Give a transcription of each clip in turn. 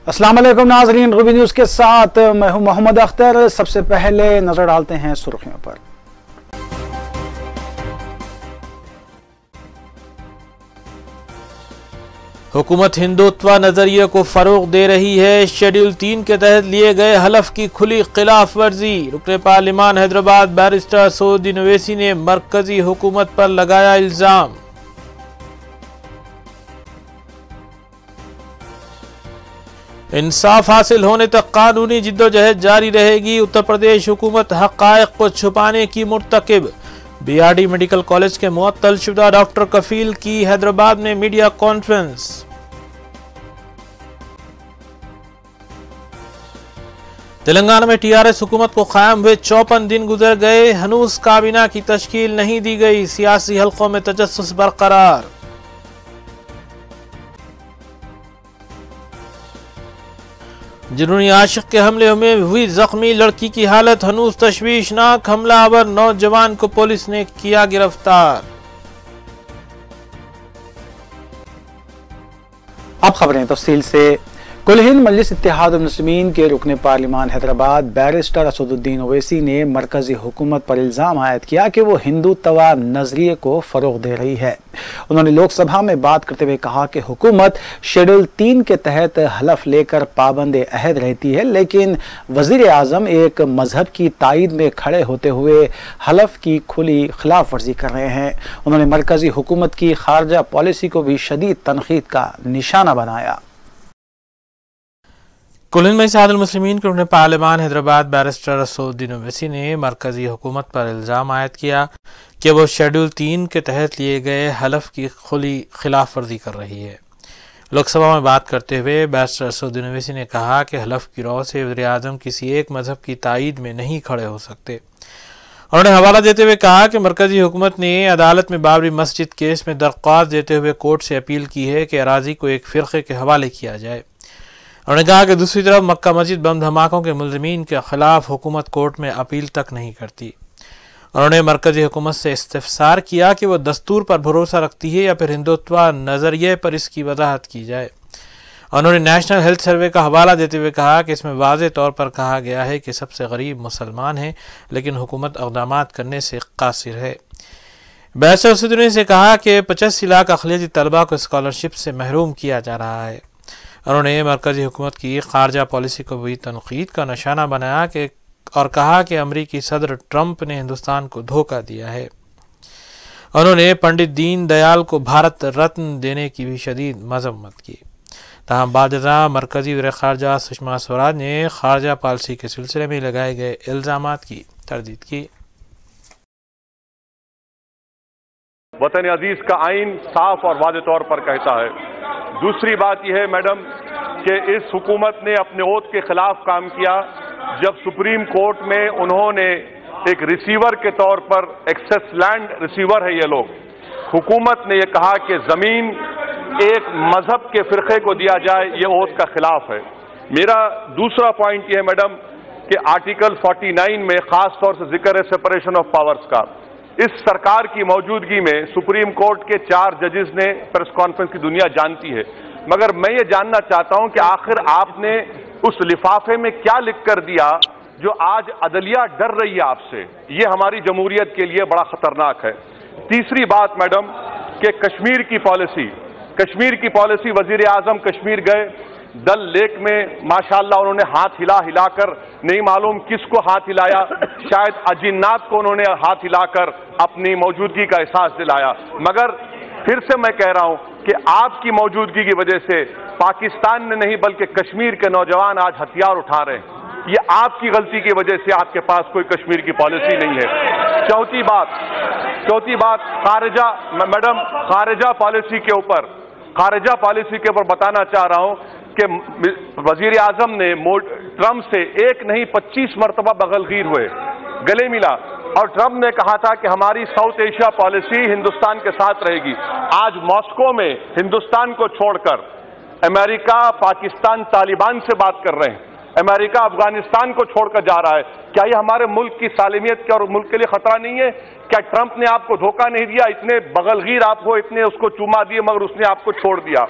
अस्सलाम वालेकुम नाज़रीन, रूबी न्यूज़ के साथ मैं हूं मोहम्मद अख्तर। सबसे पहले नजर डालते हैं सुर्खियों पर। हुकूमत हिंदुत्व नजरिए को फरोग दे रही है। शेड्यूल 3 के तहत लिए गए हलफ की खुली खिलाफ वर्जी। रुकने पार्लिमान हैदराबाद बैरिस्टर असदुद्दीन ओवैसी ने मरकजी हुकूमत पर लगाया इल्जाम। इंसाफ हासिल होने तक कानूनी जिद्दोजहद जारी रहेगी। उत्तर प्रदेश हुकूमत हक़ाइक़ को छुपाने की मुर्तकिब। बीआरडी मेडिकल कॉलेज के मुअत्तल शुदा डॉक्टर कफील की हैदराबाद में मीडिया कॉन्फ्रेंस। तेलंगाना में टीआरएस हुकूमत को कायम हुए 54 दिन गुजर गए। हनूज काबीना की तश्कील नहीं दी गई। सियासी हल्कों में तजस्सुस बरकरार। जुनूनी आशिक के हमले में हुई जख्मी लड़की की हालत हनूज तशवीशनाक। हमलावर नौजवान को पुलिस ने किया गिरफ्तार। अब खबरें तफसील से। कुल हिंद मजलिस इत्तेहाद मुस्लिमीन के रुकने पार्लिमान हैदराबाद बैरिस्टर असदुद्दीन ओवैसी ने मरकजी हुकूमत पर इल्जाम आयद किया कि वो हिंदुत्व नजरिए को फरोग दे रही है। उन्होंने लोकसभा में बात करते हुए कहा कि हुकूमत शेड्यूल 3 के तहत हलफ लेकर पाबंद अहद रहती है, लेकिन वजीर आजम एक मजहब की तायद में खड़े होते हुए हलफ की खुली खिलाफ वर्जी कर रहे हैं। उन्होंने मरकजी हुकूमत की खारजा पॉलिसी को भी शदीद तनकीद का निशाना बनाया। कुल हिंद इत्तेहाद मुस्लिमीन के रुकने पार्लिमान हैदराबाद बैरिस्टर असदुद्दीन ओवैसी ने मरकजी हुकूमत पर इल्ज़ाम आयद किया कि वो शेड्यूल 3 के तहत लिए गए हलफ की खुली खिलाफ वर्जी कर रही है। लोकसभा में बात करते हुए बैरिस्टर असदुद्दीन ओवैसी ने कहा कि हलफ की रौ से वज़ीर आज़म किसी एक मजहब की तायद में नहीं खड़े हो सकते। उन्होंने हवाला देते हुए कहा कि मरकजी हुकूमत ने अदालत में बाबरी मस्जिद केस में दरख्वास्त देते हुए कोर्ट से अपील की है कि अराजी को एक फ़िरक़े के हवाले किया जाए। उन्होंने कहा कि दूसरी तरफ मक्का मस्जिद बम धमाकों के मुलज़िमीन के खिलाफ हुकूमत कोर्ट में अपील तक नहीं करती। उन्होंने मरकजी हुकूमत से इस्तिफ़सार किया कि वह दस्तूर पर भरोसा रखती है या फिर हिंदुत्व नज़रिए पर इसकी वजाहत की जाए। उन्होंने नेशनल हेल्थ सर्वे का हवाला देते हुए कहा कि इसमें वाज़े तौर पर कहा गया है कि सबसे गरीब मुसलमान हैं, लेकिन हुकूमत इक़दामात करने से कासिर है। बैरिस्टर असदुद्दीन से कहा कि 85 लाख अक़लियती तलबा को स्कॉलरशिप से महरूम किया जा रहा है। उन्होंने मरकजी हुकूमत की खारजा पॉलिसी को भी तनकीद का निशाना बनाया और कहा कि अमरीकी सदर ट्रंप ने हिंदुस्तान को धोखा दिया है। उन्होंने पंडित दीन दयाल को भारत रत्न देने की भी शदीद मजम्मत की। तमाम बादशाह मरकजी वज़ीर खारजा सुषमा स्वराज ने खारजा पॉलिसी के सिलसिले में लगाए गए इल्ज़ामात की तरदीद की। वतन अजीज का आइन साफ और वाज़े तौर पर कहता है। दूसरी बात यह है मैडम कि इस हुकूमत ने अपने ओथ के खिलाफ काम किया जब सुप्रीम कोर्ट में उन्होंने एक रिसीवर के तौर पर, एक्सेस लैंड रिसीवर है ये लोग, हुकूमत ने यह कहा कि जमीन एक मजहब के फिरके को दिया जाए, ये ओथ का खिलाफ है। मेरा दूसरा पॉइंट यह है मैडम कि आर्टिकल 49 में खास तौर से जिक्र है सेपरेशन ऑफ पावर्स का। इस सरकार की मौजूदगी में सुप्रीम कोर्ट के 4 जजेस ने प्रेस कॉन्फ्रेंस की दुनिया जानती है, मगर मैं ये जानना चाहता हूं कि आखिर आपने उस लिफाफे में क्या लिख कर दिया जो आज अदलिया डर रही है आपसे। ये हमारी जमहूरियत के लिए बड़ा खतरनाक है। तीसरी बात मैडम कि कश्मीर की पॉलिसी वजीर आजम कश्मीर गए, डल लेक में माशाल्लाह उन्होंने हाथ हिलाकर, नहीं मालूम किसको हाथ हिलाया, शायद अजिन्नात को उन्होंने हाथ हिलाकर अपनी मौजूदगी का एहसास दिलाया। मगर फिर से मैं कह रहा हूं कि आपकी मौजूदगी की वजह से पाकिस्तान ने नहीं बल्कि कश्मीर के नौजवान आज हथियार उठा रहे हैं। ये आपकी गलती की वजह से आपके पास कोई कश्मीर की पॉलिसी नहीं है। चौथी बात खारजा पॉलिसी के ऊपर बताना चाह रहा हूं कि वजीर आजम ने ट्रंप से एक नहीं 25 मरतबा बगलगीर हुए, गले मिला, और ट्रंप ने कहा था कि हमारी साउथ एशिया पॉलिसी हिंदुस्तान के साथ रहेगी। आज मॉस्को में हिंदुस्तान को छोड़कर अमेरिका, पाकिस्तान, तालिबान से बात कर रहे हैं, अमेरिका अफगानिस्तान को छोड़कर जा रहा है। क्या ये हमारे मुल्क की सालिमियत के और मुल्क के लिए खतरा नहीं है? क्या ट्रंप ने आपको धोखा नहीं दिया? इतने बगलगीर आपको, इतने उसको चूमा दिए, मगर उसने आपको छोड़ दिया।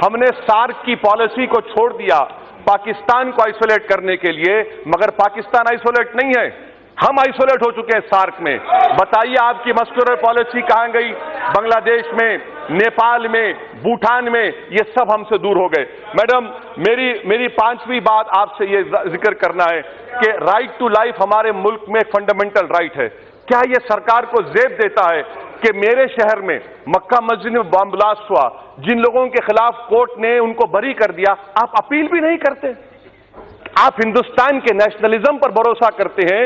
हमने सार्क की पॉलिसी को छोड़ दिया, पाकिस्तान को आइसोलेट करने के लिए, मगर पाकिस्तान आइसोलेट नहीं है, हम आइसोलेट हो चुके हैं सार्क में। बताइए आपकी मस्कुलर पॉलिसी कहां गई? बांग्लादेश में, नेपाल में, भूटान में, ये सब हमसे दूर हो गए। मैडम, मेरी पांचवी बात आपसे ये जिक्र करना है कि राइट टू लाइफ हमारे मुल्क में फंडामेंटल राइट है। क्या ये सरकार को जेब देता है कि मेरे शहर में मक्का मस्जिद में बम ब्लास्ट हुआ, जिन लोगों के खिलाफ कोर्ट ने उनको बरी कर दिया, आप अपील भी नहीं करते? आप हिंदुस्तान के नेशनलिज्म पर भरोसा करते हैं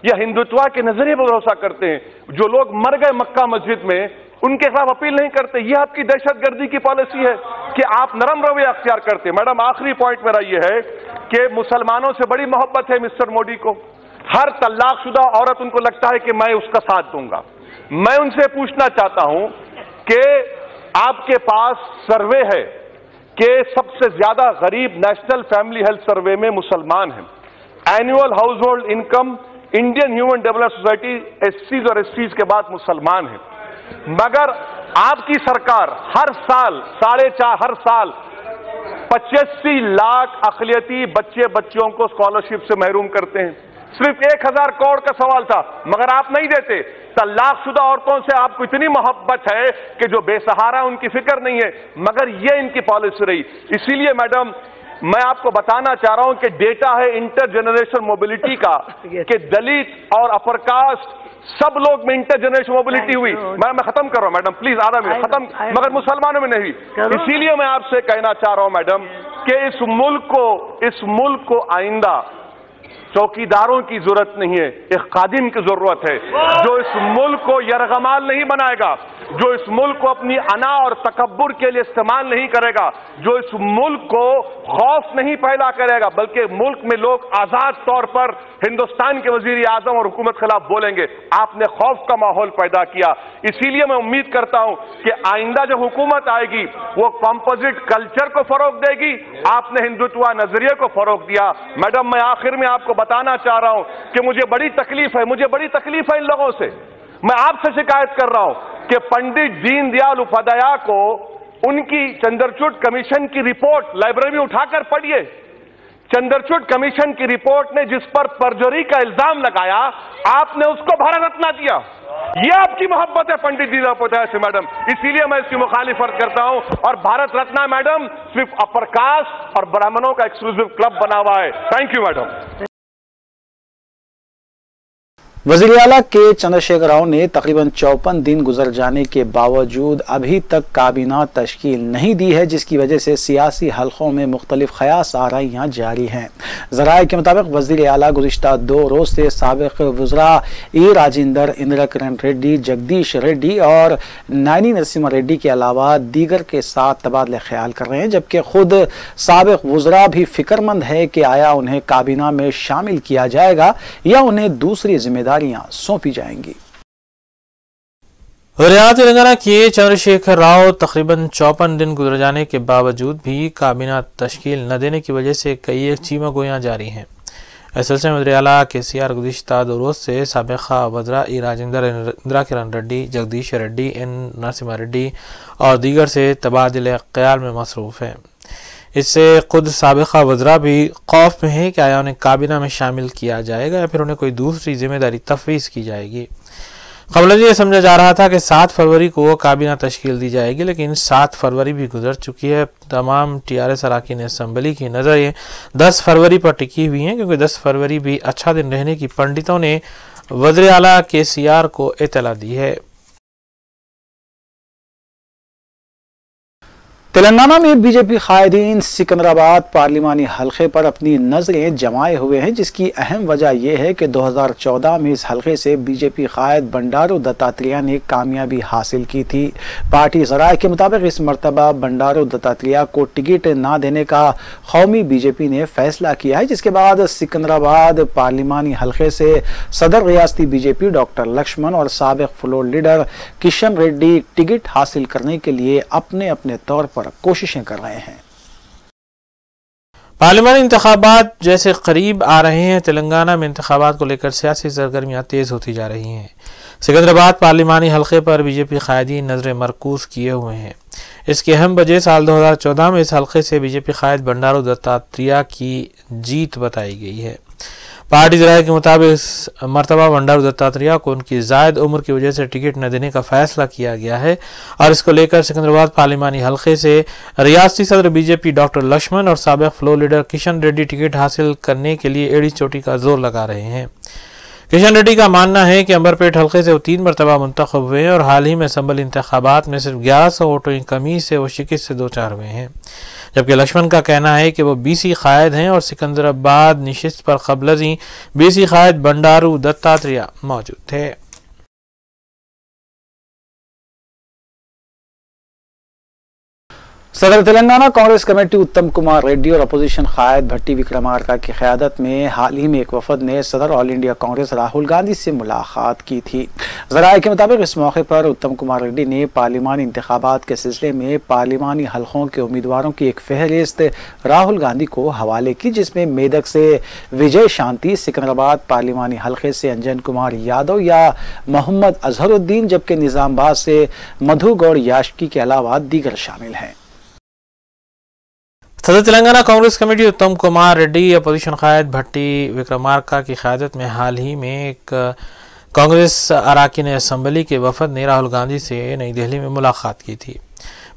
या हिंदुत्व के नजरिए पर भरोसा करते हैं? जो लोग मर गए मक्का मस्जिद में, उनके खिलाफ अपील नहीं करते। यह आपकी दहशतगर्दी की पॉलिसी है कि आप नरम रवैया अख्तियार करते हैं। मैडम, आखिरी पॉइंट मेरा यह है कि मुसलमानों से बड़ी मोहब्बत है मिस्टर मोदी को। हर तलाकशुदा औरत उनको लगता है कि मैं उसका साथ दूंगा। मैं उनसे पूछना चाहता हूं कि आपके पास सर्वे है कि सबसे ज्यादा गरीब नेशनल फैमिली हेल्थ सर्वे में मुसलमान हैं। Annual household income Indian human development society एससीज और एसटीज के बाद मुसलमान है, मगर आपकी सरकार हर साल 4.5 हर साल 85 लाख अक़लियती बच्चियों को स्कॉलरशिप से महरूम करते हैं। सिर्फ 1000 करोड़ का सवाल था, मगर आप नहीं देते। तलाकशुदा औरतों से आपको इतनी मोहब्बत है कि जो बेसहारा उनकी फिक्र नहीं है, मगर ये इनकी पॉलिसी रही। इसीलिए मैडम, मैं आपको बताना चाह रहा हूं कि डेटा है इंटर जनरेशन मोबिलिटी का कि दलित और अपर कास्ट सब लोग में इंटर जनरेशन मोबिलिटी हुई। मैं खत्म कर रहा हूं मैडम, प्लीज आधा मिनट खत्म, मगर मुसलमानों में नहीं। इसीलिए मैं आपसे कहना चाह रहा हूं मैडम कि इस मुल्क को आइंदा चौकीदारों की जरूरत नहीं है, एक खादिम की जरूरत है जो इस मुल्क को यरगमाल नहीं बनाएगा, जो इस मुल्क को अपनी अना और तकब्बुर के लिए इस्तेमाल नहीं करेगा, जो इस मुल्क को खौफ नहीं पैदा करेगा, बल्कि मुल्क में लोग आजाद तौर पर हिंदुस्तान के वजीर आजम और हुकूमत खिलाफ बोलेंगे। आपने खौफ का माहौल पैदा किया। इसीलिए मैं उम्मीद करता हूं कि आइंदा जब हुकूमत आएगी वो कंपोजिट कल्चर को फरोग देगी। आपने हिंदुत्व नजरिए को फरोग दिया। मैडम, मैं आखिर में आपको बताना चाह रहा हूं कि मुझे बड़ी तकलीफ है इन लोगों से। मैं आपसे शिकायत कर रहा हूं कि पंडित दीनदयाल उपाध्याय को उनकी चंद्रचूड़ कमीशन की रिपोर्ट लाइब्रेरी में उठाकर पढ़िए। चंद्रचूड़ कमीशन की रिपोर्ट ने जिस पर परजुरी का इल्जाम लगाया, आपने उसको भारत रत्न दिया। यह आपकी मोहब्बत है पंडित दीनदयाल उपाध्याय से मैडम, इसीलिए मैं इसकी मुखालिफत करता हूं। और भारत रत्न मैडम सिर्फ अपर कास्ट और ब्राह्मणों का एक्सक्लूसिव क्लब बना हुआ है। Thank you madam. वज़ीर आला के चंद्रशेखर राव ने तकरीबन 54 दिन गुजर जाने के बावजूद अभी तक काबीना तश्कील नहीं दी है, जिसकी वजह से सियासी हलकों में मुख्तलिफ क़यास आराइयाँ जारी हैं। ज़राए के मुताबिक वज़ीर आला गुज़िश्ता 2 रोज़ से साबिक़ वज़रा ई राजेंद्र, इंदिरा किरण रेड्डी, जगदीश रेड्डी और नानी नरसिम्हा रेड्डी के अलावा दीगर के साथ तबादले ख्याल कर रहे हैं, जबकि खुद साबिक़ वज़रा भी फिक्रमंद है कि आया उन्हें काबीना में शामिल किया जाएगा या उन्हें दूसरी जिम्मेदारी सौंपी जाएंगी। वज़ीर तेलंगाना के चंद्रशेखर राव तकरीबन 54 दिन गुजर जाने के बावजूद भी काबीना तश्कील न देने की वजह से कई एक चीमा गोयां जारी हैं। इस सिलसिले में वज़ीर आला केसीआर गुज़िश्ता 2 रोज़ से साबिक़ा वज़रा ई राजेंद्र, इंदिरा किरण रेड्डी, जगदीश रेड्डी, एन नरसिम्हा रेड्डी और दीगर से तबादले ख्याल में मसरूफ़ हैं। इससे खुद साबिक़ा वज़रा भी खौफ में है कि आया उन्हें काबीना में शामिल किया जाएगा या फिर उन्हें कोई दूसरी जिम्मेदारी तफवीज़ की जाएगी। कबल ये समझा जा रहा था कि 7 फरवरी को काबीना तश्कील दी जाएगी, लेकिन 7 फरवरी भी गुजर चुकी है। तमाम TRS अरकान असम्बली की नज़रें 10 फरवरी पर टिकी हुई हैं, क्योंकि 10 फरवरी भी अच्छा दिन रहने की पंडितों ने वज़ीर आला केसीआर को इत्तला दी है। तेलंगाना में बीजेपी कायदीन सिकंदराबाद पार्लिमानी हल्के पर अपनी नजरें जमाए हुए हैं, जिसकी अहम वजह यह है कि 2014 में इस हल्के से बीजेपी कायद बंडारू दत्तात्रेय ने कामयाबी हासिल की थी। पार्टी ज़राए के मुताबिक इस मरतबा बंडारू दत्तात्रेय को टिकट ना देने का कौमी बीजेपी ने फैसला किया है, जिसके बाद सिकंदराबाद पार्लिमानी हल्के से सदर रियासती बीजेपी डॉक्टर लक्ष्मण और साबिक floor leader Kishan Reddy ticket हासिल करने के लिए अपने अपने तौर पर कोशिशें कर रहे हैं। पार्लिमानी इंतखाबात जैसे करीब आ रहे हैं, तेलंगाना में इंतखाबात को लेकर सियासी सरगर्मियां तेज होती जा रही हैं। सिकंदराबाद पार्लिमानी हल्के पर बीजेपी कायदीन नजरें मरकूज किए हुए हैं। इसकी अहम वजह साल 2014 में इस हल्के से बीजेपी कायद बंडारू दत्तात्रेय की जीत बताई गई है। पार्टी ज़राए के मुताबिक इस मरतबा बंडारू दत्तात्रेय को उनकी जायद उम्र की वजह से टिकट न देने का फैसला किया गया है और इसको लेकर सिकंदराबाद पार्लिमानी हल्के से रियासती सदर बीजेपी डॉक्टर लक्ष्मण और साबिक floor leader Kishan Reddy ticket हासिल करने के लिए एड़ी चोटी का जोर लगा रहे हैं। किशन रेड्डी का मानना है कि अंबरपेट हल्के से वो 3 मरतबा मुंतखब हुए हैं और हाल ही में असम्बली इंतखाबात में सिर्फ 1100 वोटों की कमी से वो शिकस्त से 2-4 हुए हैं, जबकि लक्ष्मण का कहना है कि वो बीसी कायद हैं और सिकंदराबाद नशिस्त पर कबलजी बीसी कायद बंडारू दत्तात्रेय मौजूद थे। सदर तेलंगाना कांग्रेस कमेटी उत्तम कुमार रेड्डी और अपोजिशन कायद भट्टी विक्रमार्का की क़यादत में हाल ही में एक वफद ने सदर ऑल इंडिया कांग्रेस राहुल गांधी से मुलाकात की थी। ज़राए के मुताबिक इस मौके पर उत्तम कुमार रेड्डी ने पार्लिमानी इंतखाबात के सिलसिले में पार्लिमानी हलकों के उम्मीदवारों की एक फहरिस्त राहुल गांधी को हवाले की, जिसमें मेदक से विजय शांति, सिकंदराबाद पार्लिमानी हल्के से अंजन कुमार यादव या मोहम्मद अजहरुद्दीन, जबकि निजामाबाद से मधु गौड़ याशकी के अलावा दीगर शामिल हैं। सदर तेलंगाना कांग्रेस कमेटी उत्तम कुमार रेड्डी अपोजिशन कायद भट्टी विक्रमार्का की क़यादत में हाल ही में एक कांग्रेस अरकान असम्बली के वफद ने राहुल गांधी से नई दिल्ली में मुलाकात की थी।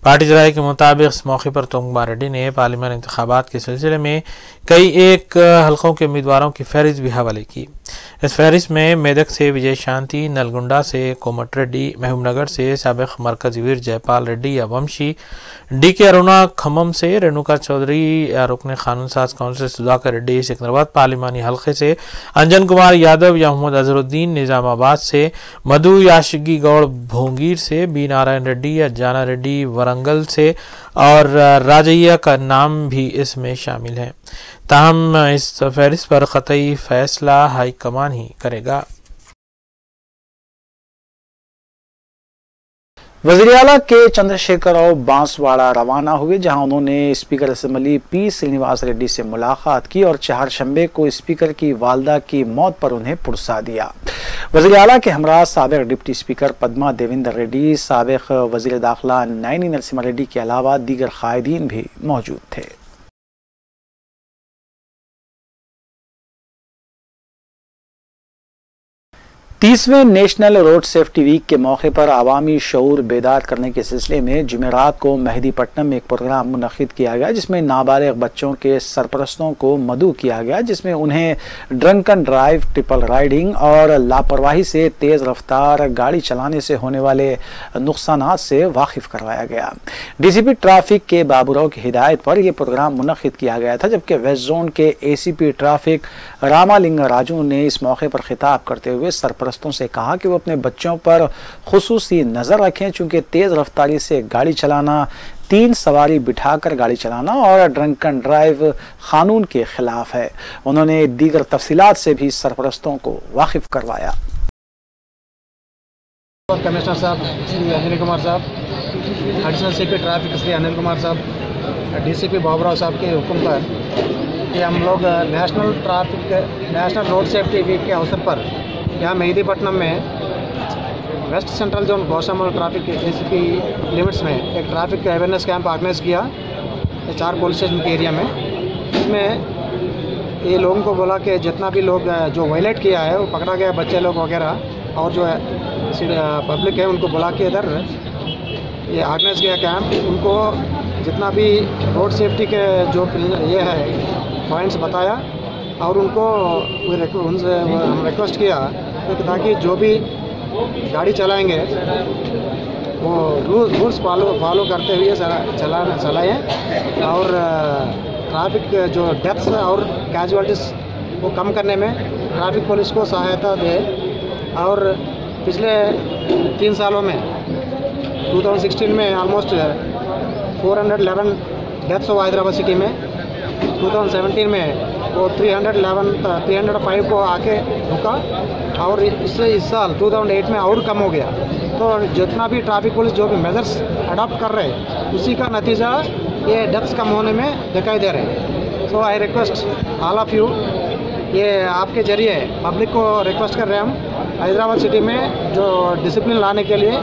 पार्टी ज़राए के मुताबिक इस मौके पर उत्तम कुमार रेड्डी ने पार्लियामेंट इंतखाबात के सिलसिले में कई एक हलकों के उम्मीदवारों की फहरिस्त भी हवाले की। इस फहरिस्त में मेदक से विजय शांति, नलगुंडा से कोमट रेड्डी, महबूबनगर से साबिक मरकजी वीर जयपाल रेड्डी या वंशी, डीके अरुणा, खम्मम से रेणुका चौधरी या रुकन कानून साज काउंसिल सुधाकर रेड्डी, सिकंदराबाद पार्लिमानी हल्के से अंजन कुमार यादव या मोहम्मद अजहरुद्दीन, निजामाबाद से मधु याशगी गौड़, भोंगीर से बी नारायण रेड्डी या जाना रेड्डी, वरंगल से और राजैया का नाम भी इसमें शामिल है। ताहम इस फहरिस्त पर कतई फैसला हाईकमान ही करेगा। वज़ीर आला के चंद्रशेखर राव बांसवाड़ा रवाना हुए, जहां उन्होंने speaker assembly P Srinivas Reddy से मुलाकात की और चारशंबे को स्पीकर की वालदा की मौत पर उन्हें पुरसा दिया। वज़ीर आला के हमरा साबिक डिप्टी स्पीकर पद्मा देवेंद्र रेड्डी, साबिक वज़ीर दाखिला नैनी नरसिम्हा रेड्डी के अलावा दीगर कायदीन भी मौजूद थे। 30वें नेशनल रोड सेफ्टी वीक के मौके पर आवामी शऊर बेदार करने के सिलसिले में जुमेरात को मेहदीपट्टनम में एक प्रोग्राम मुनक़िद किया गया, जिसमें नाबालिग बच्चों के सरपरस्तों को मदऊ किया गया, जिसमें उन्हें ड्रंकन ड्राइव, ट्रिपल राइडिंग और लापरवाही से तेज़ रफ्तार गाड़ी चलाने से होने वाले नुकसानात से वाकिफ़ करवाया गया। DCP ट्रैफिक के बाबूराव की हिदायत पर यह प्रोग्राम मुनक़िद किया गया था, जबकि वेस्ट जोन के ACP ट्रैफिक रामालिंगा राजू ने इस मौके पर खिताब करते हुए सरपरस्तों से कहा कि वो अपने बच्चों पर खुसूसी नज़र रखें, चूँकि तेज़ रफ्तारी से गाड़ी चलाना, 3 सवारी बिठाकर गाड़ी चलाना और ड्रंकन ड्राइव कानून के खिलाफ है। उन्होंने दीगर तफसीलात से भी सरपरस्तों को वाकिफ करवाया। कमिश्नर साहब श्री अनिल कुमार साहब, additional CP traffic Shri Anil Kumar साहब, DCP बाबूराव साहब के हुक्म पर कि हम लोग नेशनल रोड सेफ्टी वीक के अवसर पर यहाँ मेहदीपट्टनम में west central zone Goshamahal traffic ACP limits में एक ट्रैफिक अवेयरनेस कैंप ऑर्गेनाइज किया 4 पुलिस स्टेशन के एरिया में। इसमें ये लोगों को बोला कि जितना भी लोग जो वायलेट किया है वो पकड़ा गया, बच्चे लोग वगैरह और जो पब्लिक है उनको बुला के इधर ये ऑर्गेनाइज किया कैंप। उनको जितना भी रोड सेफ्टी के जो ये है पॉइंट्स बताया और उनको उनसे हम रिक्वेस्ट किया ताकि जो भी गाड़ी चलाएंगे वो रूल्स फॉलो करते हुए चलाएं और ट्रैफिक जो डेथ्स और कैजुअलिटीज़ वो कम करने में ट्रैफिक पुलिस को सहायता दे। और पिछले 3 सालों में 2016 में ऑलमोस्ट 411 डेथ्स हुआ हैदराबाद सिटी में। 2017 में वो 305 को आके रुका और इससे इस साल 2008 में और कम हो गया। तो जितना भी ट्रैफिक पुलिस जो भी मेजर्स अडॉप्ट कर रहे हैं उसी का नतीजा ये डेथ्स कम होने में दिखाई दे रहे हैं। So I request all of you, ये आपके जरिए पब्लिक को रिक्वेस्ट कर रहे हैं हम हैदराबाद सिटी में जो डिसिप्लिन लाने के लिए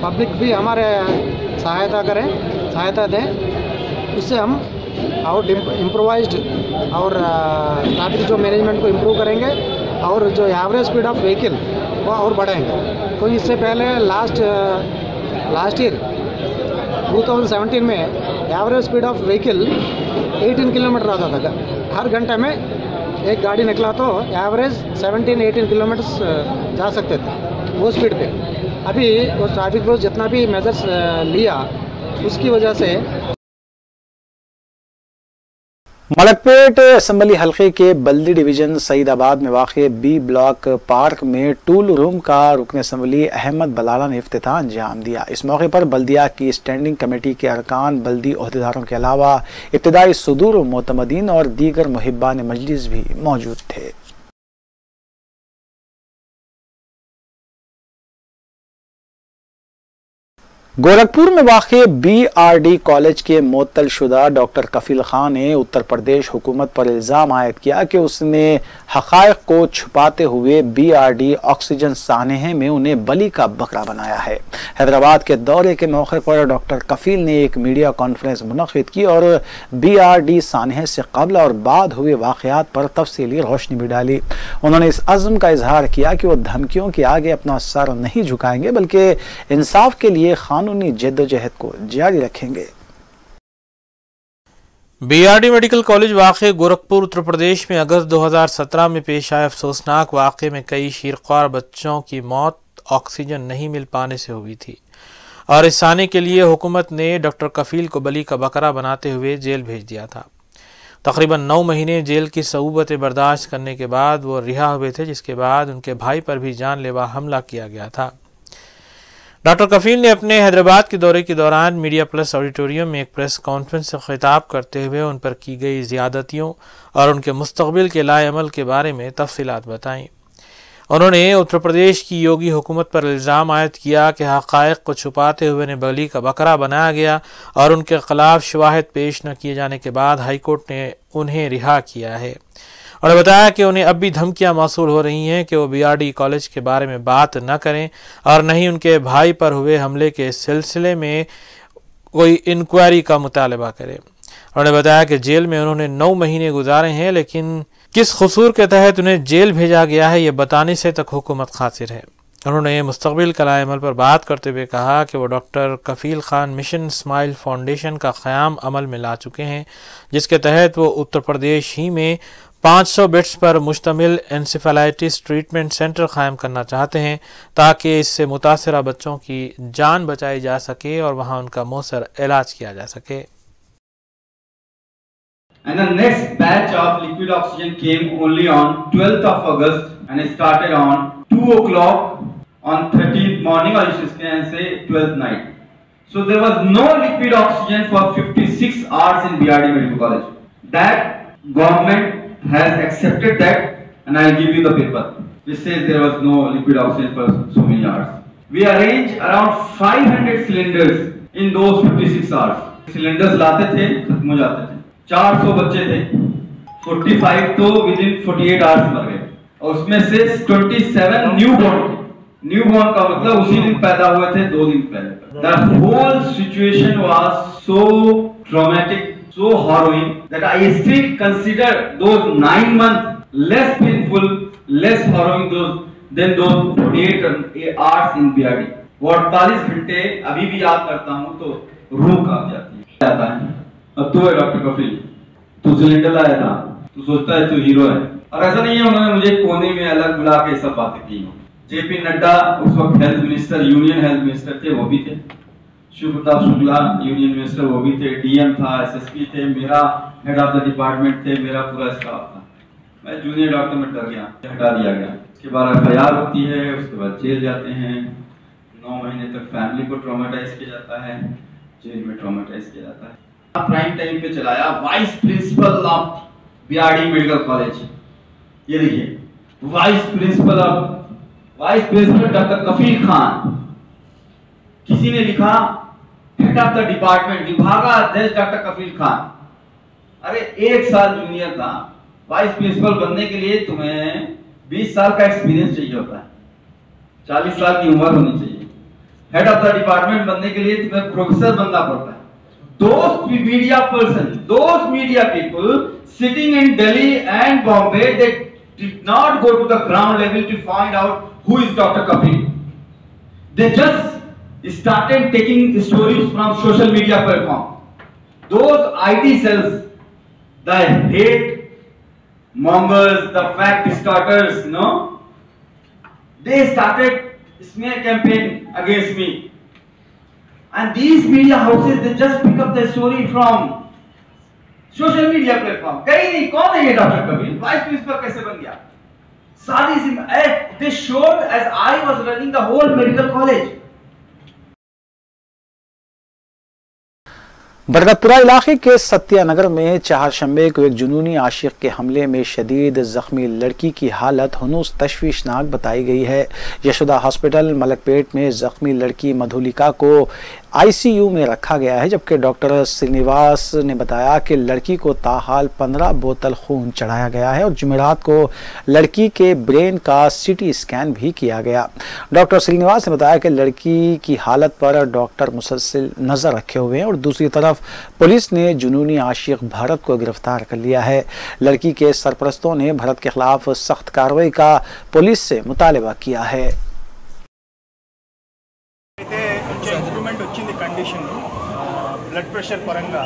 पब्लिक भी हमारे सहायता दें, उससे हम और इम्प्रोवाइज्ड और ट्रैफिक जो मैनेजमेंट को इम्प्रूव करेंगे और जो एवरेज स्पीड ऑफ व्हीकल वो और बढ़ाएंगे। तो इससे पहले लास्ट ईयर 2017 में average speed of vehicle 18 kilometre आता था। हर घंटे में एक गाड़ी निकला तो एवरेज 17-18 किलोमीटर जा सकते थे वो स्पीड पे। अभी वो ट्रैफिक पुलिस जितना भी मेजर्स लिया उसकी वजह से मलकपेट असम्बली हल्के के बल्दी डिवीजन सईदाबाद में वाक़ बी ब्लॉक पार्क में टूल रूम का रुकन असम्बली अहमद बलाला ने इफ्तिताह अंजाम दिया। इस मौके पर बल्दिया की स्टैंडिंग कमेटी के अरकान, बल्दी ओहदेदारों के अलावा इब्तदाई सुदूर व मोतमदीन और दीगर मुहिब्बान मजलिस भी मौजूद थे। गोरखपुर में वाक़े BRD कॉलेज के मुअत्तल शुदा डॉक्टर कफील खान ने उत्तर प्रदेश हुकूमत पर इल्ज़ाम आयद किया कि उसने हक़ाइक़ को छुपाते हुए BRD ऑक्सीजन सानहे में उन्हें बलि का बकरा बनाया है। हैदराबाद के दौरे के मौके पर डॉक्टर कफील ने एक मीडिया कॉन्फ्रेंस मुनक़िद की और BRD सानहे से कबल और बाद हुए वाक़यात पर तफसीली रोशनी भी डाली। उन्होंने इस अज़्म का इजहार किया कि वो धमकियों के आगे अपना सर नहीं झुकाएंगे बल्कि इंसाफ के लिए कानूनी जद्दोजहद को जारी रखेंगे। BRD मेडिकल कॉलेज वाक़े गोरखपुर उत्तर प्रदेश में अगस्त 2017 में पेश आए अफसोसनाक वाक़े में कई शीरख्वार बच्चों की मौत ऑक्सीजन नहीं मिल पाने से हुई थी और इस साने के लिए हुकूमत ने डॉक्टर कफील को बलि का बकरा बनाते हुए जेल भेज दिया था। तकरीबन 9 महीने जेल की सऊबतें बर्दाश्त करने के बाद वो रिहा हुए थे, जिसके बाद उनके भाई पर भी जानलेवा हमला किया गया था। डॉक्टर कफील ने अपने हैदराबाद के दौरे के दौरान मीडिया प्लस ऑडिटोरियम में एक प्रेस कॉन्फ्रेंस से खिताब करते हुए उन पर की गई ज़्यादतियों और उनके मुस्तकबिल के लाएअमल के बारे में तफसीलात बताईं। उन्होंने उत्तर प्रदेश की योगी हुकूमत पर इल्ज़ाम आयद किया कि हक़ाइक़ को छुपाते हुए उन्हें बलि का बकरा बनाया गया और उनके खिलाफ शवाहिद पेश न किए जाने के बाद हाईकोर्ट ने उन्हें रिहा किया है। और बताया कि उन्हें अब भी धमकियां मौसूल हो रही हैं कि वो BRD कॉलेज के बारे में बात न करें और न ही उनके भाई पर हुए हमले के सिलसिले में कोई इंक्वायरी का मुतालबा करें। उन्होंने बताया कि जेल में उन्होंने 9 महीने गुजारे हैं, लेकिन किस कसूर के तहत उन्हें जेल भेजा गया है ये बताने से तक हुकूमत खासिर है। उन्होंने मुस्तकबिल का लाएअमल पर बात करते हुए कहा कि वो डॉक्टर कफील खान मिशन स्माइल फाउंडेशन का क़याम अमल में ला चुके हैं, जिसके तहत वो उत्तर प्रदेश ही में 500 बेड्स पर मुश्तमिल एनसेफेलाइटिस ट्रीटमेंट सेंटर कायम करना चाहते हैं ताकि इससे मुतासरा बच्चों की जान बचाई जा सके और वहां उनका मौसर इलाज किया जा सके। And the next batch of liquid oxygen came only on 12th of August and it started on 2 o'clock on 13th morning, or you can say 12th night. So there was no liquid oxygen for 56 hours in BRD Medical College. That government has accepted that, and I'll give you the paper which says there was no liquid oxygen for so many hours. We arranged around 500 cylinders in those 56 hours. Cylinders लाते थे, खत्म हो जाते थे। 400 बच्चे थे, 45 तो within 48 hours मर गए और उसमें से 27 न्यूबॉर्न थे। न्यूबॉर्न का मतलब उसी दिन पैदा हुए थे, 2 दिन पहले। The whole situation was so traumatic, so harrowing that I still consider those 9 months less painful, less harrowing than those 48 hours in BRD. वो 48 घंटे अभी भी याद करता हूँ तो रूह कांप जाती है। अब तू है डॉक्टर कफील, तू सिलेंडर लाया था, तू सोचता है तू हीरो है। और ऐसा नहीं है उन्होंने मुझे कोने में अलग बुला के सब बातें की। JP नड्डा उस वक्त health minister, union health minister थे, वो भी थे। शिव प्रताप शुक्ला यूनियन मिनिस्टर, वो भी थे। DM था, SSP थे, मेरा हेड ऑफ द डिपार्टमेंट थे, मेरा पूरा स्टाफ था। मैं जूनियर डॉक्टर में डर गया, हटा दिया गया। उसके बाद FIR होती है, उसके बाद जेल जाते हैं। 9 महीने तक फैमिली को ट्रॉमेटाइज किया जाता है, जेल में ट्रॉमेटाइज किया जाता है। प्राइम टाइम पे चलाया vice principle of BRD medical college. ये देखिए वाइस प्रिंसिपल डॉक्टर कफील खान। किसी ने लिखा हेड ऑफ द डिपार्टमेंट, विभागाध्यक्ष डॉक्टर कफील खान। अरे 1 साल जूनियर था। वाइस प्रिंसिपल बनने के लिए तुम्हें 20 साल का एक्सपीरियंस चाहिए होता है, 40 साल की उम्र होनी चाहिए। हेड ऑफ द डिपार्टमेंट बनने के लिए तुम्हें प्रोफेसर बनना पड़ता है। Those media people sitting in Delhi and Bombay, they did not go to the ground level to find out who is Dr. Kapil. They just started taking stories from social media platform. Those IT cells, the hate mongers, the fact distorters, they started smear campaign against me. And these media houses, they just pick up the story from social media platform. कहीं नहीं, कौन है ये doctor Kapil, vice principal कैसे बन गया, सारी they showed as I was running the whole medical college. Barkatpura इलाके के सत्यानगर में चारशंबे को एक जुनूनी आशिक के हमले में शदीद जख्मी लड़की की हालत हनूस तशवीशनाक बताई गई है। यशोदा हॉस्पिटल मलकपेट में जख्मी लड़की मधुलिका को ICU में रखा गया है, जबकि डॉक्टर श्रीनिवास ने बताया कि लड़की को ताहाल 15 बोतल खून चढ़ाया गया है और जुमेरात को लड़की के ब्रेन का CT स्कैन भी किया गया। डॉक्टर श्रीनिवास ने बताया कि लड़की की हालत पर डॉक्टर मुसलसल नजर रखे हुए हैं और दूसरी तरफ पुलिस ने जुनूनी आशिक भरत को गिरफ्तार कर लिया है। लड़की के सरपरस्तों ने भरत के खिलाफ सख्त कार्रवाई का पुलिस से मुतालबा किया है। ఇంప్రూవ్మెంట్ వచ్చింది కండిషన్ బ్లడ్ ప్రెషర్ పరంగా.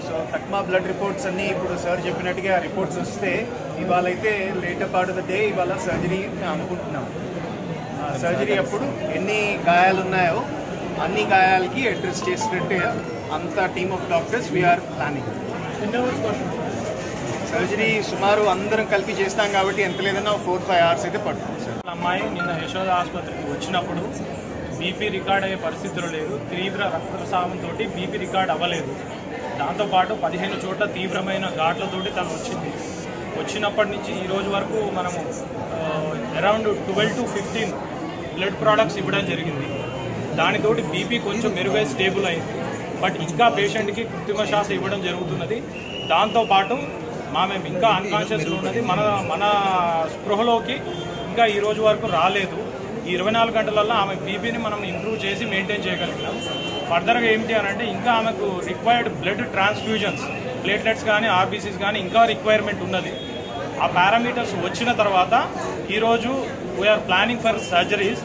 సో తక్మా బ్లడ్ రిపోర్ట్స్ అన్నీ ఇప్పుడు సార్ చెప్పినట్టుగా రిపోర్ట్స్ వస్తే ఇవాళ అయితే later part of the day ఇవాళ సర్జరీ అనుకుంటున్నాం. సర్జరీ అప్పుడు ఎన్ని గాయాలు ఉన్నాయో అన్ని గాయాలకి అడ్రస్ చేసినట్టే అంత team of doctors we're planning. Surgery సుమారు అందరం కలిపి చేస్తాం కాబట్టి ఎంత లేదన్నా 4-5 అవర్స్ అయితే పడుతుంది సార్. అమ్మాయి నిన్న యశోద ఆసుపత్రికి వచ్చినప్పుడు బీపీ రికార్డ్ అయ్యే పరిస్థితులు లేదు. తీవ్ర రక్తస్రావంతో బీపీ రికార్డ్ అవ్వలేదు. దాంతోపాటు 15 చోట్ల తీవ్రమైన ఘాట్లతోటి తను వచ్చినప్పటి నుంచి ఈ రోజు వరకు మనము అరౌండ్ 12 to 15 బ్లడ్ ప్రోడక్ట్స్ ఇవ్వడం జరిగింది. దానితోటి బీపీ కొంచెం మెరుగై స్టేబుల్ అయింది. బట్ ఇంకా పేషెంట్కి కృత్రిమ శ్వాస ఇవ్వడం జరుగుతున్నది. దాంతోపాటు ఆమె ఇంకా అన్కాన్షియస్లో ఉన్నది. మన స్పృహలోకి ఇంకా ఈ రోజు వరకు రాలేదు. ఈ 24 గంటలలో ఆమె బీపీని మనం ఇంప్రూవ్ చేసి మెయింటైన్ చేయగలిగినాం. ఫర్దర్గా ఏమిటి అని అంటే ఇంకా ఆమెకు రిక్వైర్డ్ బ్లడ్ ట్రాన్స్ఫ్యూజన్స్, ప్లేట్లెట్స్ కానీ ఆర్బీసీస్ కానీ ఇంకా రిక్వైర్మెంట్ ఉన్నది. ఆ పారామీటర్స్ వచ్చిన తర్వాత ఈరోజు we're planning for surgeries.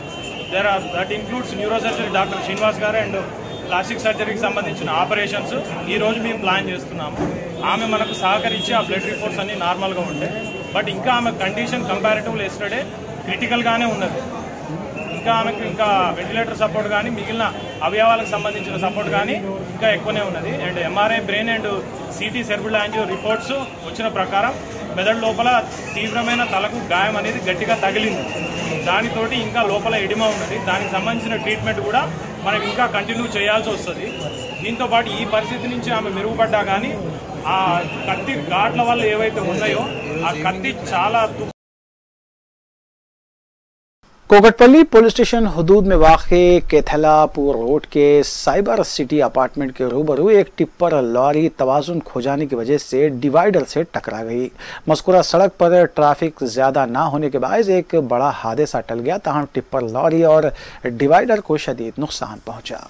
That includes neurosurgery doctor Srinivas గారు అండ్ ప్లాస్టిక్ సర్జరీకి సంబంధించిన ఆపరేషన్స్ ఈరోజు మేము ప్లాన్ చేస్తున్నాము. ఆమె మనకు సహకరించి ఆ బ్లడ్ రిపోర్ట్స్ అన్నీ నార్మల్గా ఉంటాయి. బట్ ఇంకా ఆమె కండిషన్ కంపారిటివ్లీ ఎస్టర్డే క్రిటికల్గానే ఉన్నది. ఇంకా ఆమెకు ఇంకా వెంటిలేటర్ సపోర్ట్ కానీ మిగిలిన అవయవాలకు సంబంధించిన సపోర్ట్ కానీ ఇంకా ఎక్కువనే ఉన్నది. And MRI brain and CT cerebral angio reports వచ్చిన ప్రకారం మెదడు లోపల తీవ్రమైన తలకు గాయం అనేది గట్టిగా తగిలింది. దానితోటి ఇంకా లోపల ఎడిమా ఉన్నది. దానికి సంబంధించిన ట్రీట్మెంట్ కూడా మనం ఇంకా కంటిన్యూ చేయాల్సి వస్తుంది. దీంతోపాటు ఈ పరిస్థితి నుంచి ఆమె మెరుగుపడ్డా కానీ ఆ కత్తి ఘాట్ల వల్ల ఏవైతే ఉన్నాయో ఆ కత్తి చాలా कोकटपल्ली पुलिस स्टेशन हदूद में वाक़े केथलापुर रोड के साइबर सिटी अपार्टमेंट के रूबरू एक टिप्पर लॉरी तवाज़ुन खो जाने की वजह से डिवाइडर से टकरा गई। मज़कूरा सड़क पर ट्रैफिक ज़्यादा ना होने के बायस एक बड़ा हादसा टल गया, तहम टिप्पर लॉरी और डिवाइडर को शदीद नुकसान पहुँचा।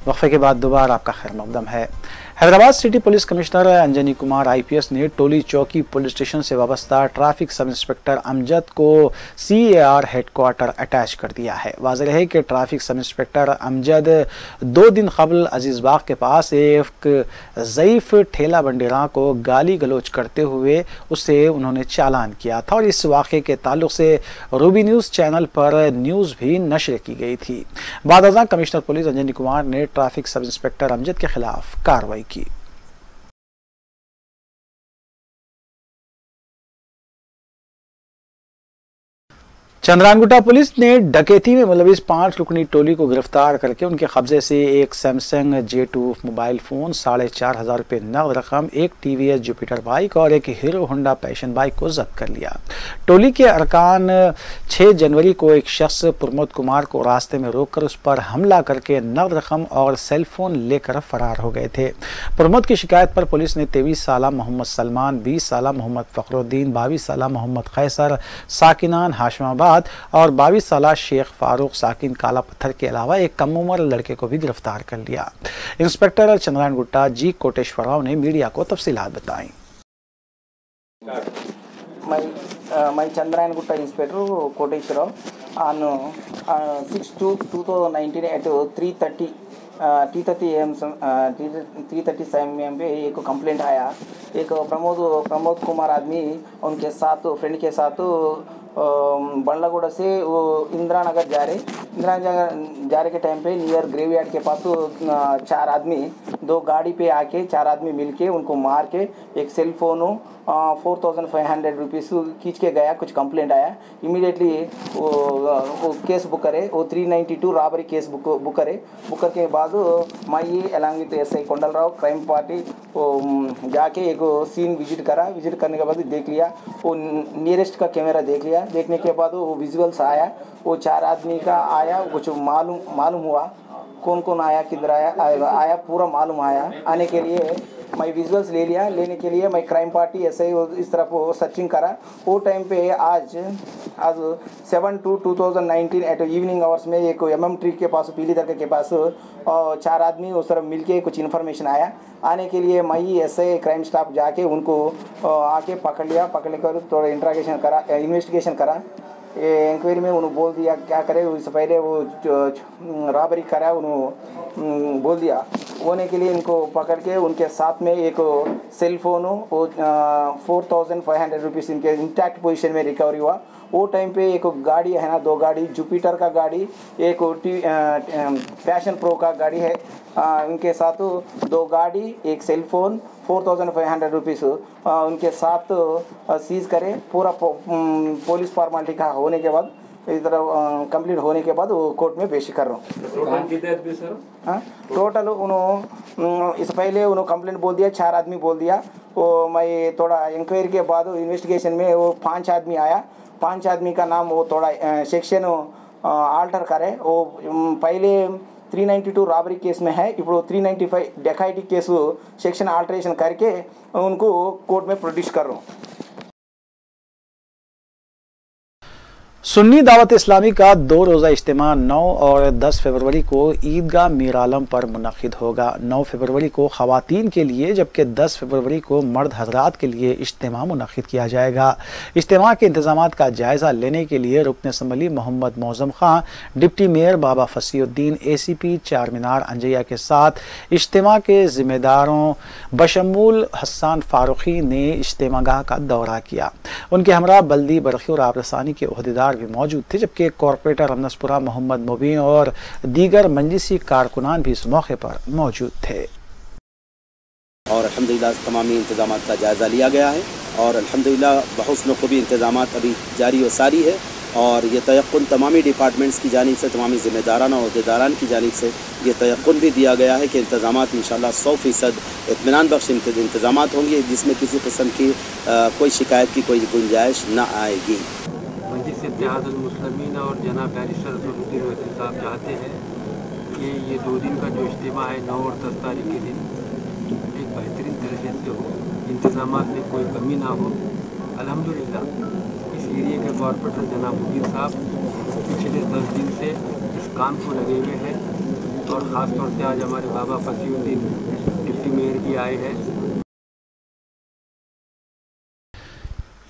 वक्फे के बाद दोबारा आपका खैर मकदम है। Hyderabad city police commissioner Anjani Kumar IPS ने टोली चौकी पुलिस स्टेशन से वाबस्ता ट्रैफिक सब इंस्पेक्टर अमजद को CAR हेडक्वार्टर अटैच कर दिया है। वाज़ेह रहे कि ट्रैफिक सब इंस्पेक्टर अमजद 2 दिन कबल अजीज़ बाग के पास एक ज़ईफ़ ठेला बंडेरा को गाली गलोच करते हुए उससे उन्होंने चालान किया था और इस वाक़े के ताल्लुक़ से रूबी न्यूज़ चैनल पर न्यूज़ भी नशर की गई थी। बाद कमिश्नर पुलिस अंजनी कुमार ने ट्रैफिक सब इंस्पेक्टर अमजद के खिलाफ कार्रवाई की। चंद्रानगुट्टा पुलिस ने डकैती में मुलविस 5 रुकनी टोली को गिरफ्तार करके उनके कब्जे से एक सैमसंग J2 मोबाइल फोन, 4,500 रुपये नगद रकम, एक TVS जुपिटर बाइक और एक हीरो होंडा पैशन बाइक को जब्त कर लिया। टोली के अरकान 6 जनवरी को एक शख्स प्रमोद कुमार को रास्ते में रोककर उस पर हमला करके नगद रकम और सेल फोन लेकर फरार हो गए थे। प्रमोद की शिकायत पर पुलिस ने 23 साला मोहम्मद सलमान, 20 साला मोहम्मद फखरुद्दीन, 22 साला मोहम्मद खैसर साकिनान हाशमाबाद और 22 साला शेख फारूक साकिन काला पत्थर के अलावा एक कम उम्र लड़के को भी गिरफ्तार कर लिया। इंस्पेक्टर चंद्रानगुट्टा जी कोटेश्वर राव ने मीडिया को तफसीलात बताई। मैं Chandrayangutta inspector Koteshwar on 6/2/2019 at 3:30 AM 3:30 AM पे एक कंप्लेंट आया। एक प्रमोद कुमार आदमी उनके साथ फ्रेंड के साथ बंडलागुड़ा से वो इंदिरा नगर जा रहे के टाइम पे नियर ग्रेवयार्ड के पास 4 आदमी 2 गाड़ी पे आके 4 आदमी मिलके उनको मार के एक सेल फोन 4,500 रुपीज़ खींच के गया। कुछ कंप्लेंट आया, इमीडिएटली वो केस बुक करे, वो 392 रॉबरी केस बुक करे। बुक करके बाद मैं along with SI Kondal Rao crime party वो जाके एक सीन विजिट करा। विजिट करने के बाद देख लिया, वो नियरेस्ट का कैमरा देख लिया। देखने के बाद वो विजुअल्स आया, वो 4 आदमी का आया। कुछ मालूम हुआ कौन कौन आया, किधर आया पूरा मालूम आया। आने के लिए मैं विजुअल्स ले लिया। लेने के लिए मैं क्राइम पार्टी SI इस तरफ सर्चिंग करा। वो टाइम पे आज 7/2/2019 एट इवनिंग आवर्स में एक MM ट्री के पास, पीली दरगाह के पास 4 आदमी उस तरफ मिलके कुछ इन्फॉर्मेशन आया। आने के लिए मैं SI क्राइम स्टाफ जाके उनको आके पकड़ लिया। पकड़ कर थोड़ा इंट्रागेशन करा, इन्वेस्टिगेशन करा। इंक्वायरी में उन्होंने बोल दिया क्या करे, उससे पहले वो रॉबरी करा उन्होंने बोल दिया। होने के लिए इनको पकड़ के उनके साथ में एक सेल फोन वो 4,500 रुपीज़ इनके इंटैक्ट पोजीशन में रिकवरी हुआ। वो टाइम पे एक गाड़ी है ना, 2 गाड़ी जुपिटर का गाड़ी, एक पैशन प्रो का गाड़ी है, उनके साथ 2 गाड़ी, एक सेल फोन 4,500 रुपीज़ उनके साथ सीज करे। पूरा पुलिस फॉर्मेलिटी का होने के बाद इस तरह कंप्लीट होने के बाद वो कोर्ट में पेश कर रहा हूँ। हाँ, टोटल उन्होंने इस पहले उन्होंने कंप्लेंट बोल दिया, 4 आदमी बोल दिया। वो मैं थोड़ा इंक्वायरी के बाद इन्वेस्टिगेशन में वो 5 आदमी आया। 5 आदमी का नाम वो थोड़ा सेक्शन आल्टर करे। वो पहले 392 रॉबरी केस में है, ఇప్పుడు 395 डकैती केस सेक्शन आल्टरेशन करके उनको कोर्ट में प्रोड्यूस कर रहा हूँ। सुन्नी दावत इस्लामी का 2 रोज़ा इज्तिमा 9 और 10 फरवरी को ईदगाह मीर आलम पर मुनक़िद होगा। 9 फरवरी को ख़वातीन के लिए जबकि 10 फरवरी को मर्द हजरात के लिए इज्तिमा मुनक़िद किया जाएगा। इज्तिमा के इंतज़ामात का जायज़ा लेने के लिए रुकन असम्बली मोहम्मद मौज़म खां, डिप्टी मेयर बाबा फसीउद्दीन, ACP चारमीनार अंजैया के साथ इज्तिमा के ज़िम्मेदारों बशमूल हसन फारूकी ने इज्तिमागाह का दौरा किया। उनके हमरा बल्दी बरखी और आबरसानी के ओहदेदार भी मौजूद थे, जबकि कॉरपोरेटर रमनसपुरा मोहम्मद मुबीन और दीगर मजलिसी कारकुनान भी इस मौके पर मौजूद थे। और अल्हम्दुलिल्लाह तमामी इंतजामात का जायज़ा लिया गया है और अल्हम्दुलिल्लाह बहुस्न ख़ूबी इंतजामात अभी जारी व सारी है। और ये तयक़्क़ुन तमामी डिपार्टमेंट्स की जानिब से, तमामी ज़िम्मेदारान और अहदेदारान की जानिब से ये तयक़्क़ुन भी दिया गया है कि इंतजामात इंशाअल्लाह 100% इत्मीनान बख्श इंतजामात होंगे, जिसमें किसी किस्म की कोई शिकायत की कोई गुंजाइश न आएगी। मजलिस इत्तेहादुल मुस्लिमीन और जनाब बैरिस्टर असदुद्दीन ओवैसी साहब चाहते हैं कि ये 2 दिन का जो इज्तिमा है 9 और 10 तारीख के दिन एक बेहतरीन तरीके से हो, इंतज़ामात में कोई कमी ना हो। अल्हम्दुलिल्लाह इस एरिया के कॉरपोरेटर जनाब मुबीन साहब पिछले 10 दिन से इस काम को लगे हुए हैं और ख़ास तौर से आज हमारे बाबा फसीउद्दीन डिप्टी मेयर भी आए हैं।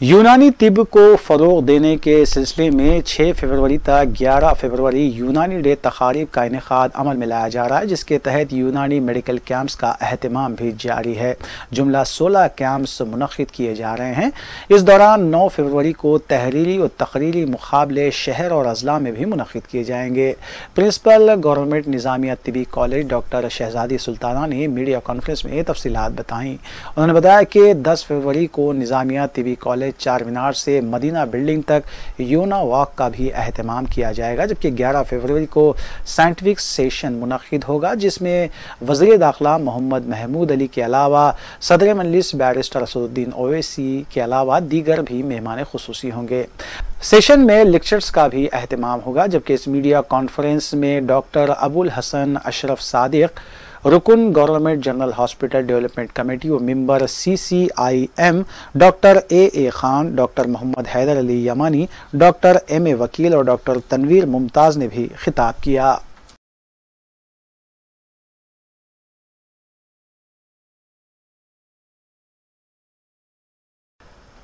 यूनानी तिब को फ़रोग़ देने के सिलसिले में 6 फरवरी तक 11 फरवरी यूनानी डे तक़ारीब का इनेक़ाद अमल में लाया जा रहा है, जिसके तहत यूनानी मेडिकल कैंप्स का अहतमाम भी जारी है। जुमला 16 कैंप्स मुनक़िद किए जा रहे हैं। इस दौरान 9 फरवरी को तहरीरी और तकरीरी मुकाबले शहर और अज़ला में भी मुनक़िद किए जाएंगे। Principal government Nizamia Tibbi college doctor Shahzadi Sultana ने मीडिया कॉन्फ्रेंस में तफसीलात बताईं। उन्होंने बताया कि 10 फरवरी को निज़ामिया तिबी कॉलेज कॉलेज चार मीनार से मदीना बिल्डिंग तक यूना वॉक का भी अहतमाम किया जाएगा, जबकि 11 फरवरी को साइंटिफिक सेशन मुनक्किद होगा जिसमें वज़ीर दाखिला मोहम्मद महमूद अली के अलावा सदर मजलिस बैरिस्टर असदुद्दीन ओवैसी के अलावा दीगर भी मेहमान खुसूसी होंगे। सेशन में लेक्चर्स का भी अहतमाम होगा, जबकि इस मीडिया कॉन्फ्रेंस में डॉक्टर अबुल हसन अशरफ सादिक, रुकन government general hospital development committee व member CCIM doctor A Khan, doctor Mohammed Haider Ali Yamani, doctor M.A. Vakil और डॉक्टर तनवीर मुमताज़ ने भी खिताब किया।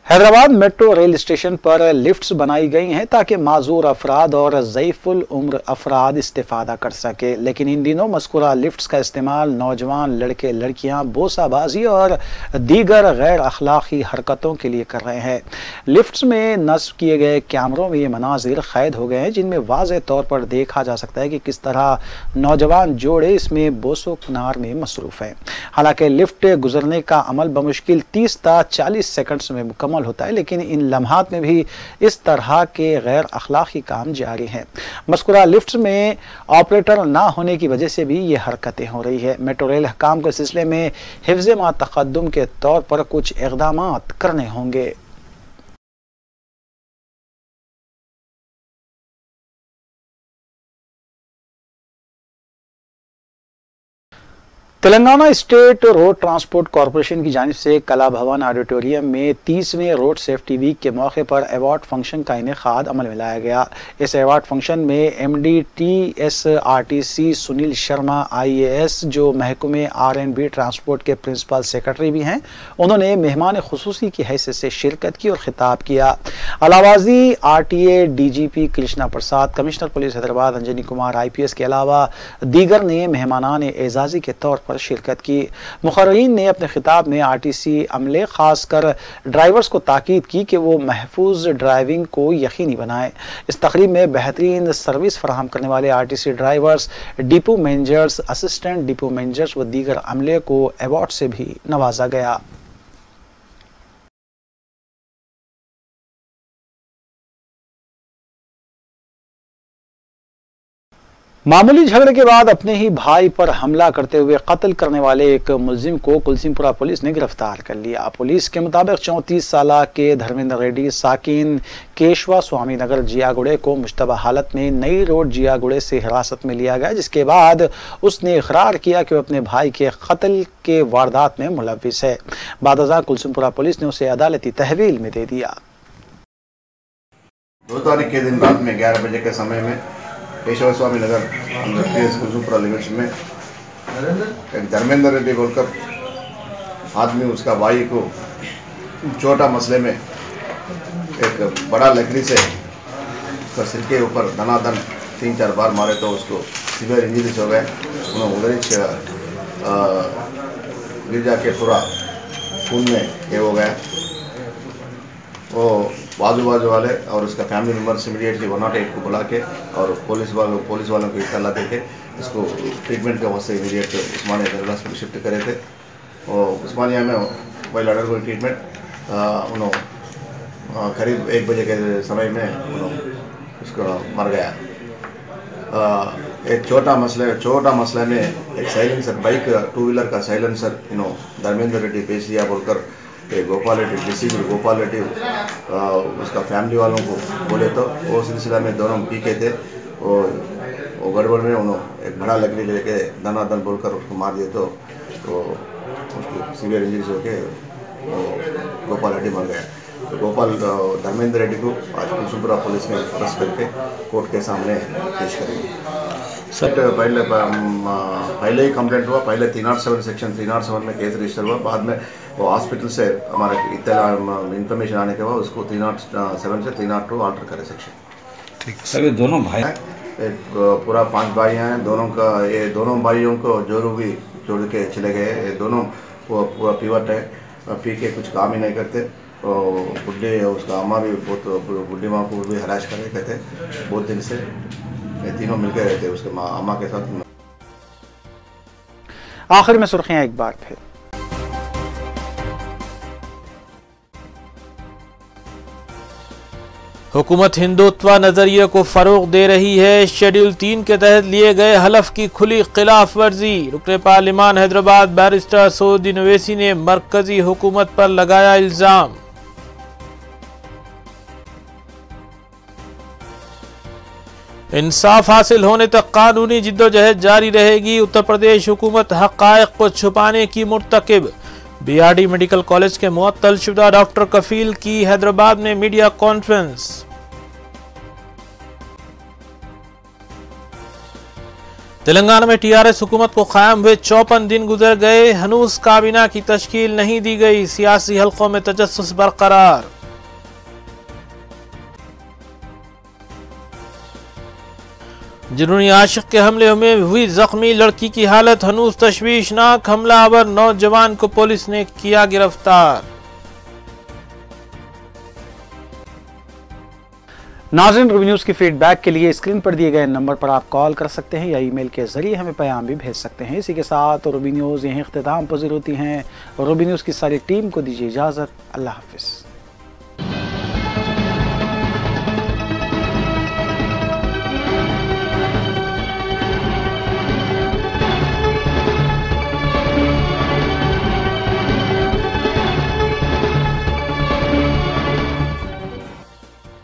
हैदराबाद मेट्रो रेल स्टेशन पर लिफ्ट्स बनाई गई हैं ताकि माजूर अफराद और ज़ईफ़ुल उम्र अफराद इस्तेफ़ादा कर सके, लेकिन इन दिनों मज़कूरा लिफ्ट्स का इस्तेमाल नौजवान लड़के लड़कियां बोसाबाजी और दीगर गैर अखलाक़ी हरकतों के लिए कर रहे हैं। लिफ्ट्स में नस्ब किए गए कैमरों में ये मनाजिर कैद हो गए हैं जिनमें वाज़ेह तौर पर देखा जा सकता है कि किस तरह नौजवान जोड़े इसमें बोसो किनार में मसरूफ़ हैं। हालांकि लिफ्ट गुजरने का अमल बमुश्किल 30 ता 40 सेकंड्स में मुकम्मल होता है, लेकिन इन लम्हात में भी इस तरह के गैर अखलाकी काम जारी हैं। मज़कूरा लिफ्ट्स में ऑपरेटर ना होने की वजह से भी ये हरकतें हो रही है। मेट्रो रेल हकाम के सिलसिले में हिफ्ज़ मा तक़द्दुम के तौर पर कुछ इक़दामात करने होंगे। Telangana state road transport corporation की जानिब से कला भवन ऑडिटोरियम में 30वें रोड सेफ्टी वीक के मौके पर अवार्ड फंक्शन का इनेकाद अमल में लाया गया। इस अवार्ड फंक्शन में MD TSRTC Sunil Sharma IAS, जो महकमे R&B ट्रांसपोर्ट के प्रिंसिपल सेक्रेटरी भी हैं, उन्होंने मेहमान खुसूसी की हैसियत से शिरकत की और खिताब किया। अलावाजी RTA DGP Krishna Prasad, commissioner police Hyderabad Anjani Kumar IPS के अलावा दीगर ने मेहमानान एजाजी के तौर पर शिरकत की। मुखर्रीन ने अपने खिताब में RTC अमले खासकर ड्राइवर्स को ताकीद की कि वो महफूज ड्राइविंग को यकीनी बनाएं। इस तकरीब में बेहतरीन सर्विस फराहम करने वाले RTC drivers, depot managers, assistant depot managers व दीगर अमले को अवार्ड से भी नवाजा गया। मामूली झगड़े के बाद अपने ही भाई पर हमला करते हुए कत्ल करने वाले एक मुलजिम को कुलसीमपुरा पुलिस ने गिरफ्तार कर लिया। पुलिस के मुताबिक 34 साल के धर्मेंद्र रेड्डी साकिन केशवा स्वामी नगर जियागुड़े को मुश्तबा हालत में नई रोड जियागुड़े से हिरासत में लिया गया, जिसके बाद उसने इकरार किया कि वह अपने भाई के कत्ल के वारदात में मुलव्विस है। बादशाह कुलसीमपुरा पुलिस ने उसे अदालती तहवील में दे दिया। 2 तारीख के दिन रात में 11 बजे के समय में केशव स्वामी नगर कुलसूपुरा लिमिट्स में एक धर्मेंद्र रेड्डी बोलकर आदमी उसका भाई को छोटा मसले में एक बड़ा लकड़ी से उसका सिर के ऊपर धनाधन 3-4 बार मारे तो उसको सीवियर इंजरीज हो गए। उन्होंने उधर गिर जाके पूरा खून में ये हो गया। वो बाजू वाले और उसका फैमिली मेम्बर्स इमीडिएटली 108 को बुला के और पुलिस वालों को इत्तला दे के इसको ट्रीटमेंट के वास्ते इमीडिएट उस्मानिया जनरल हॉस्पिटल शिफ्ट करे थे। और उस्मानिया में वाइल अंडर गोइंग ट्रीटमेंट उन्होंने करीब 1 बजे के समय में उन्होंने उसको मर गया। एक छोटा मसला में एक साइलेंसर बाइक 2 व्हीलर का साइलेंसर धर्मेंद्र रेड्डी पेश दिया बोलकर गोपाल रेड्डी डिस्ट्रिक्ट गोपाल रेड्डी उसका फैमिली वालों को बोले तो वो सिलसिला में दोनों पी के थे। वो गड़बड़ में उन्होंने एक बड़ा लकड़ी लेके दनादन बोलकर उसको मार दिए तो उसको सीवियर इंजरीज होके गोपाल रेड्डी मर गया। तो गोपाल धर्मेंद्र रेड्डी को आज कुलसूपुरा पुलिस ने अरेस्ट करके कोर्ट के सामने पेश करेंगे। सर पहले ही कंप्लेंट हुआ, पहले 307 सेक्शन 307 में केस रजिस्टर हुआ, बाद में वो हॉस्पिटल से हमारे इन्फॉर्मेशन आने के बाद उसको 307 से 302 ऑल्टर करे सेक्शन। ठीक सर, ये दोनों भाई एक पूरा 5 भाई हैं, दोनों भाइयों को जोरू भी जोड़ के चले गए। ये दोनों पूरा पीवट है, पी के कुछ काम ही नहीं करते। बुढ़े उसका अम्मा भी बहुत बुढ़ी माँ को भी हराश कर रहे थे बहुत दिन से। तीनों मिलकर रहते उसके अम्मा के साथ। आखिर में सुर्खियां एक बार फिर। हुकूमत हिंदुत्व नजरिए को फरोग दे रही है। शेड्यूल 3 के तहत लिए गए हलफ की खुली खिलाफ वर्जी। रुकने पार्लिमान हैदराबाद बैरिस्टर असदुद्दीन ओवैसी ने मरकजी हुकूमत पर लगाया इल्जाम। इंसाफ हासिल होने तक कानूनी जिद्दोजहद जारी रहेगी। उत्तर प्रदेश हुकूमत हक़ाइक़ को छुपाने की मुर्तकिब। बीआरडी मेडिकल कॉलेज के मुअत्तल शुदा डॉक्टर कफील की हैदराबाद में मीडिया कॉन्फ्रेंस। तेलंगाना में टीआरएस हुकूमत को कायम हुए 54 दिन गुजर गए, हनूज काबीना की तश्कील नहीं दी गई। सियासी हलकों में तजस्सुस बरकरार। जुनूनी आशिक के हमले में हुई जख्मी लड़की की हालत हनूज तशवीशनाक। हमलावर नौजवान को पुलिस ने किया गिरफ्तार। नाज़रीन, रूबी न्यूज़ की फीडबैक के लिए स्क्रीन पर दिए गए नंबर पर आप कॉल कर सकते हैं या ईमेल के जरिए हमें पैगाम भी भेज सकते हैं। इसी के साथ रूबी न्यूज़ यहीं इख्तिताम पज़ीर होती हैं। रूबी न्यूज़ की सारी टीम को दीजिए इजाज़त। अल्लाह हाफ़िज़।